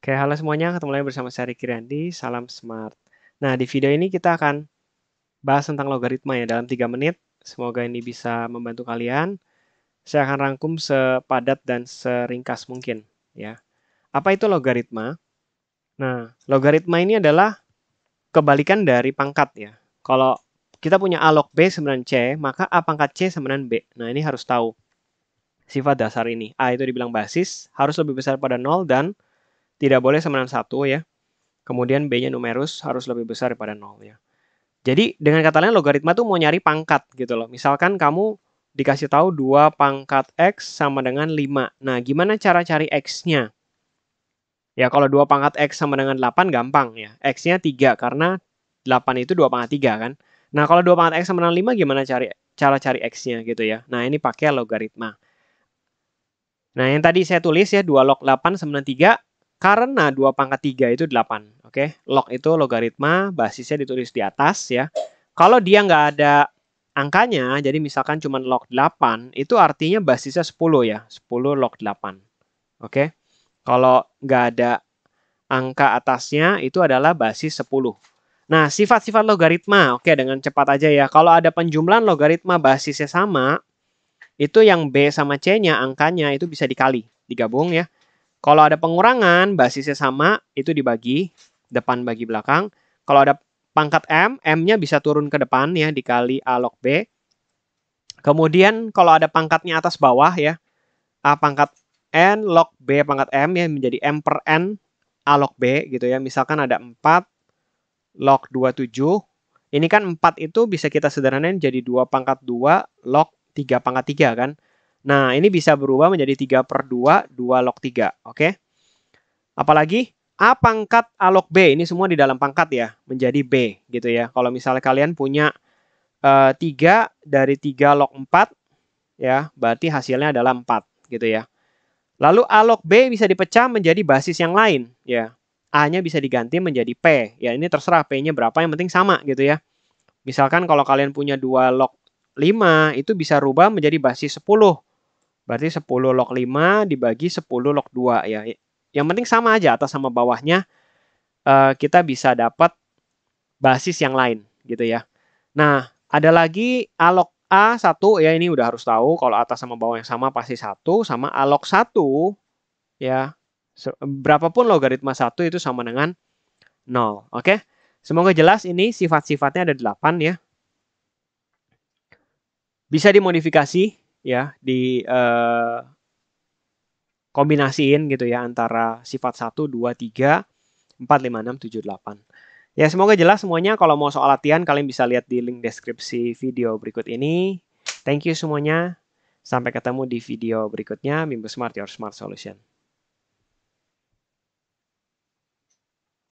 Oke, halo semuanya, ketemu lagi bersama saya Ricky Randi, salam smart. Nah, di video ini kita akan bahas tentang logaritma ya dalam 3 menit. Semoga ini bisa membantu kalian. Saya akan rangkum sepadat dan seringkas mungkin ya. Apa itu logaritma? Nah, logaritma ini adalah kebalikan dari pangkat ya. Kalau kita punya A log B sama dengan C, maka A pangkat C sama dengan B. Nah, ini harus tahu sifat dasar ini. A itu dibilang basis, harus lebih besar pada 0 dan tidak boleh sama dengan 1 ya. Kemudian B-nya numerus harus lebih besar daripada 0 ya. Jadi dengan kata lain logaritma tuh mau nyari pangkat gitu loh. Misalkan kamu dikasih tahu 2 pangkat X sama dengan 5. Nah, gimana cara cari X-nya? Ya kalau 2 pangkat X sama dengan 8 gampang ya. X-nya 3 karena 8 itu 2 pangkat 3 kan. Nah kalau 2 pangkat X sama dengan 5 gimana cara cari X-nya gitu ya. Nah ini pakai logaritma. Nah yang tadi saya tulis ya 2 log 8 sama dengan 3. Karena 2 pangkat 3 itu 8. Oke, log itu logaritma, basisnya ditulis di atas ya. Kalau dia nggak ada angkanya, jadi misalkan cuma log 8, itu artinya basisnya 10 ya. 10 log 8. Oke, kalau nggak ada angka atasnya, itu adalah basis 10. Nah, sifat-sifat logaritma, oke dengan cepat aja ya. Kalau ada penjumlahan logaritma basisnya sama, itu yang B sama C-nya angkanya itu bisa dikali, digabung ya. Kalau ada pengurangan, basisnya sama, itu dibagi, depan bagi belakang. Kalau ada pangkat M, M-nya bisa turun ke depan ya, dikali A log B. Kemudian kalau ada pangkatnya atas bawah ya, A pangkat N log B pangkat M ya, menjadi M per N A log B gitu ya. Misalkan ada 4 log 27. Ini kan 4 itu bisa kita sederhanain jadi 2 pangkat 2 log 3 pangkat 3 kan. Nah, ini bisa berubah menjadi 3 per 2, 2 log 3. Oke. Apalagi A pangkat A log B, ini semua di dalam pangkat ya, menjadi B gitu ya. Kalau misalnya kalian punya 3 dari 3 log 4, ya, berarti hasilnya adalah 4 gitu ya. Lalu A log B bisa dipecah menjadi basis yang lain ya. A-nya bisa diganti menjadi P. Ya ini terserah P-nya berapa, yang penting sama gitu ya. Misalkan kalau kalian punya 2 log 5, itu bisa rubah menjadi basis 10. Berarti 10 log 5 dibagi 10 log 2 ya. Yang penting sama aja atas sama bawahnya, kita bisa dapat basis yang lain gitu ya. Nah, ada lagi A log A1 ya, ini udah harus tahu kalau atas sama bawah yang sama pasti 1, sama A log 1 ya. Berapapun logaritma 1 itu sama dengan 0. Oke. Semoga jelas, ini sifat-sifatnya ada 8 ya. Bisa dimodifikasi ya, kombinasiin gitu ya antara sifat 1, 2, 3, 4, 5, 6, 7, 8. Ya semoga jelas semuanya. Kalau mau soal latihan kalian bisa lihat di link deskripsi video berikut ini. Thank you semuanya. Sampai ketemu di video berikutnya. Mimbu Smart, your smart solution.